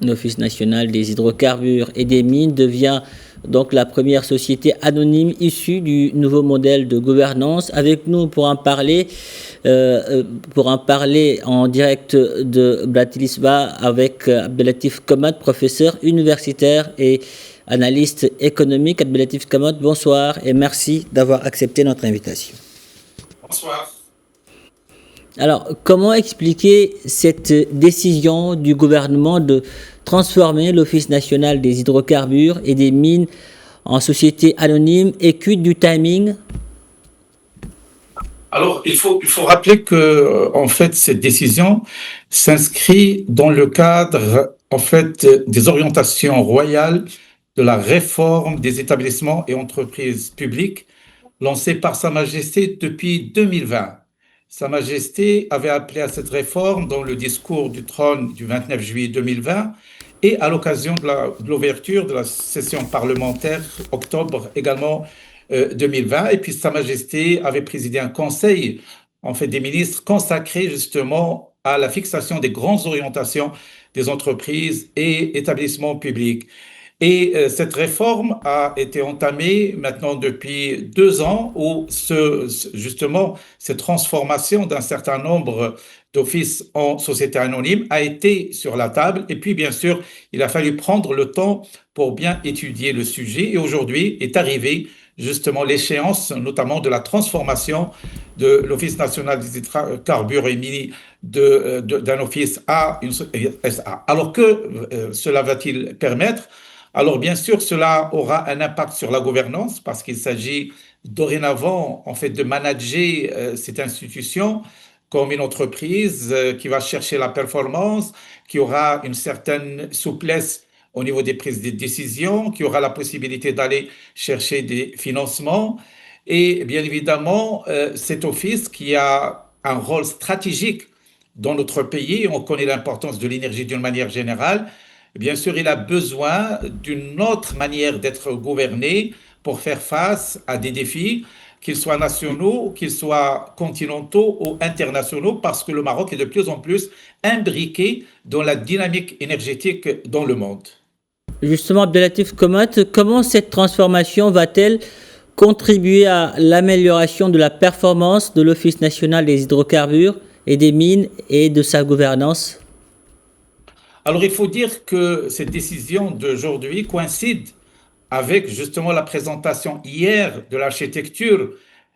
L'Office national des hydrocarbures et des mines devient donc la première société anonyme issue du nouveau modèle de gouvernance. Avec nous pour en parler en direct de Bratislava avec Abdelatif Komat, professeur universitaire et analyste économique. Abdelatif Komat, bonsoir et merci d'avoir accepté notre invitation. Bonsoir. Alors, comment expliquer cette décision du gouvernement de transformer l'Office national des hydrocarbures et des mines en société anonyme et quid du timing? Alors, il faut rappeler que, en fait, cette décision s'inscrit dans le cadre, en fait, des orientations royales de la réforme des établissements et entreprises publiques lancée par Sa Majesté depuis 2020. Sa Majesté avait appelé à cette réforme dans le discours du trône du 29 juillet 2020 et à l'occasion de l'ouverture de la session parlementaire octobre également 2020. Et puis Sa Majesté avait présidé un conseil en fait des ministres consacré justement à la fixation des grandes orientations des entreprises et établissements publics. Et cette réforme a été entamée maintenant depuis 2 ans où justement cette transformation d'un certain nombre d'offices en société anonyme a été sur la table. Et puis bien sûr, il a fallu prendre le temps pour bien étudier le sujet. Et aujourd'hui est arrivée justement l'échéance notamment de la transformation de l'Office national des hydrocarbures et mines d'un office à une SA. Alors que cela va-t-il permettre? Alors, bien sûr, cela aura un impact sur la gouvernance parce qu'il s'agit dorénavant, en fait, de manager cette institution comme une entreprise qui va chercher la performance, qui aura une certaine souplesse au niveau des prises de décision, qui aura la possibilité d'aller chercher des financements. Et bien évidemment, cet office qui a un rôle stratégique dans notre pays, on connaît l'importance de l'énergie d'une manière générale. Bien sûr, il a besoin d'une autre manière d'être gouverné pour faire face à des défis, qu'ils soient nationaux, qu'ils soient continentaux ou internationaux, parce que le Maroc est de plus en plus imbriqué dans la dynamique énergétique dans le monde. Justement, Abdelatif Komat, comment cette transformation va-t-elle contribuer à l'amélioration de la performance de l'Office national des hydrocarbures et des mines et de sa gouvernance? Alors, il faut dire que cette décision d'aujourd'hui coïncide avec justement la présentation hier de l'architecture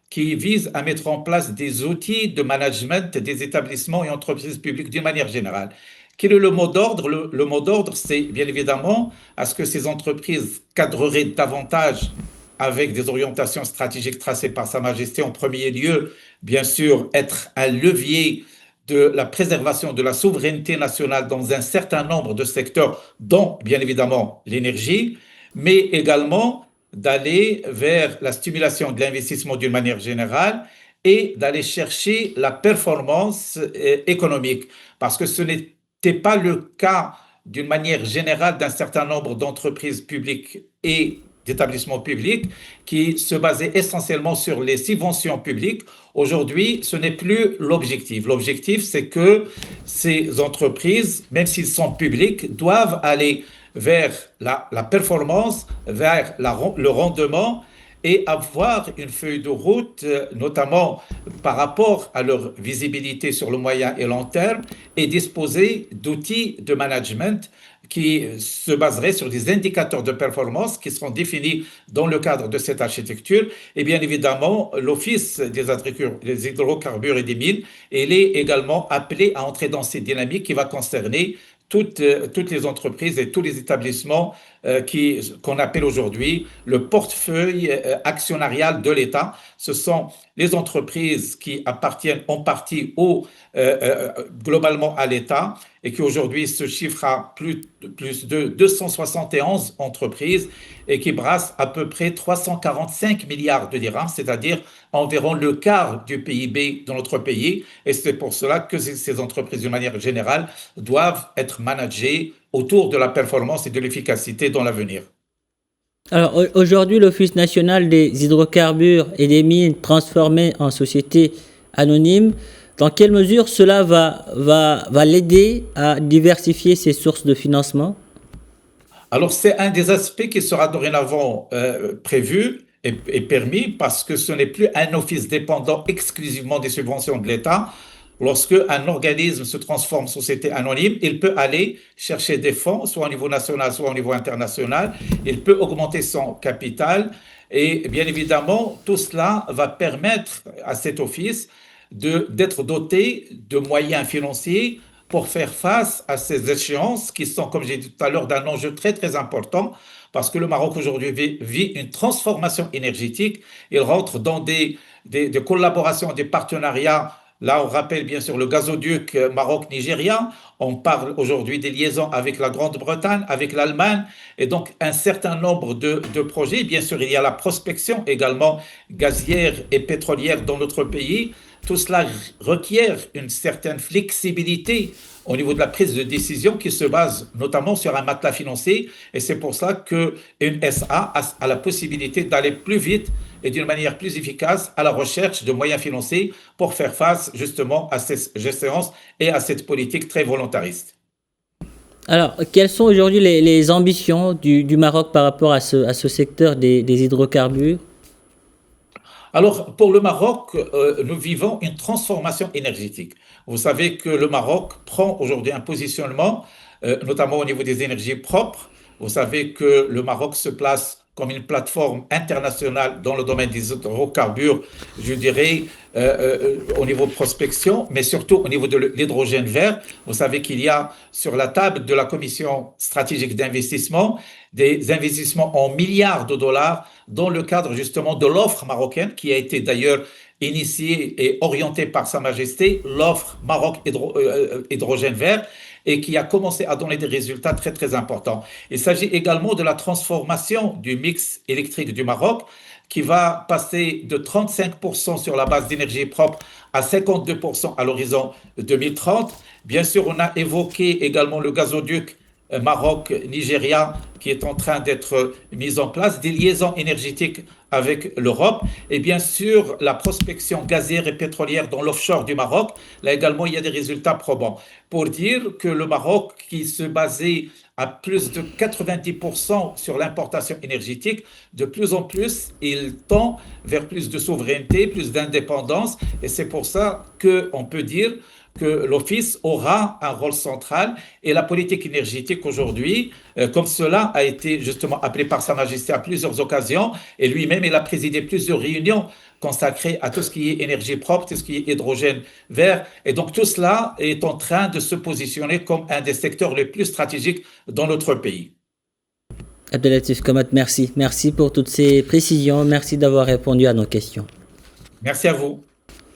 qui vise à mettre en place des outils de management des établissements et entreprises publiques d'une manière générale. Quel est le mot d'ordre? Le mot d'ordre, c'est bien évidemment à ce que ces entreprises cadreraient davantage avec des orientations stratégiques tracées par Sa Majesté. En premier lieu, bien sûr, être un levier de la préservation de la souveraineté nationale dans un certain nombre de secteurs, dont bien évidemment l'énergie, mais également d'aller vers la stimulation de l'investissement d'une manière générale et d'aller chercher la performance économique. Parce que ce n'était pas le cas d'une manière générale d'un certain nombre d'entreprises publiques et d'établissements publics qui se basaient essentiellement sur les subventions publiques. Aujourd'hui, ce n'est plus l'objectif. L'objectif, c'est que ces entreprises, même s'ils sont publics, doivent aller vers la performance, vers le rendement et avoir une feuille de route, notamment par rapport à leur visibilité sur le moyen et long terme, et disposer d'outils de management qui se baseraient sur des indicateurs de performance qui seront définis dans le cadre de cette architecture. Et bien évidemment, l'Office des hydrocarbures et des mines, il est également appelé à entrer dans cette dynamique qui va concerner toutes les entreprises et tous les établissements qu'on appelle aujourd'hui le portefeuille actionnarial de l'État. Ce sont les entreprises qui appartiennent en partie globalement à l'État et qui aujourd'hui se chiffrent à plus de 271 entreprises et qui brassent à peu près 345 milliards de dirhams, c'est-à-dire environ le quart du PIB de notre pays. Et c'est pour cela que ces entreprises, d'une manière générale, doivent être managées autour de la performance et de l'efficacité dans l'avenir. Alors aujourd'hui, l'Office national des hydrocarbures et des mines transformé en société anonyme Dans quelle mesure cela va l'aider à diversifier ses sources de financement? Alors, c'est un des aspects qui sera dorénavant prévu et permis parce que ce n'est plus un office dépendant exclusivement des subventions de l'État. Lorsque un organisme se transforme en société anonyme, il peut aller chercher des fonds, soit au niveau national, soit au niveau international. Il peut augmenter son capital. Et bien évidemment, tout cela va permettre à cet office d'être doté de moyens financiers pour faire face à ces échéances qui sont, comme j'ai dit tout à l'heure, d'un enjeu très très important parce que le Maroc aujourd'hui vit une transformation énergétique. Il rentre dans des collaborations, des partenariats. Là, on rappelle bien sûr le gazoduc Maroc-Nigeria. On parle aujourd'hui des liaisons avec la Grande-Bretagne, avec l'Allemagne, et donc un certain nombre de projets. Bien sûr, il y a la prospection également gazière et pétrolière dans notre pays. Tout cela requiert une certaine flexibilité au niveau de la prise de décision qui se base notamment sur un matelas financier. Et c'est pour ça qu'une SA a la possibilité d'aller plus vite et d'une manière plus efficace à la recherche de moyens financiers pour faire face justement à ces échéances et à cette politique très volontariste. Alors, quelles sont aujourd'hui les ambitions du Maroc par rapport à ce secteur des hydrocarbures? Alors, pour le Maroc, nous vivons une transformation énergétique. Vous savez que le Maroc prend aujourd'hui un positionnement, notamment au niveau des énergies propres. Vous savez que le Maroc se place comme une plateforme internationale dans le domaine des hydrocarbures, je dirais, au niveau prospection, mais surtout au niveau de l'hydrogène vert. Vous savez qu'il y a sur la table de la Commission stratégique d'investissement des investissements en milliards de dollars dans le cadre justement de l'offre marocaine qui a été d'ailleurs initiée et orientée par Sa Majesté, l'offre Maroc hydrogène vert, et qui a commencé à donner des résultats très très importants. Il s'agit également de la transformation du mix électrique du Maroc qui va passer de 35% sur la base d'énergie propre à 52% à l'horizon 2030. Bien sûr, on a évoqué également le gazoduc Maroc-Nigeria qui est en train d'être mise en place, des liaisons énergétiques avec l'Europe et bien sûr la prospection gazière et pétrolière dans l'offshore du Maroc. Là également, il y a des résultats probants. Pour dire que le Maroc, qui se basait à plus de 90% sur l'importation énergétique, de plus en plus, il tend vers plus de souveraineté, plus d'indépendance et c'est pour ça qu'on peut dire que l'Office aura un rôle central et la politique énergétique aujourd'hui, comme cela a été justement appelé par Sa Majesté à plusieurs occasions, et lui-même, il a présidé plusieurs réunions consacrées à tout ce qui est énergie propre, tout ce qui est hydrogène vert, et donc tout cela est en train de se positionner comme un des secteurs les plus stratégiques dans notre pays. Abdelatif Komat, merci. Merci pour toutes ces précisions. Merci d'avoir répondu à nos questions. Merci à vous.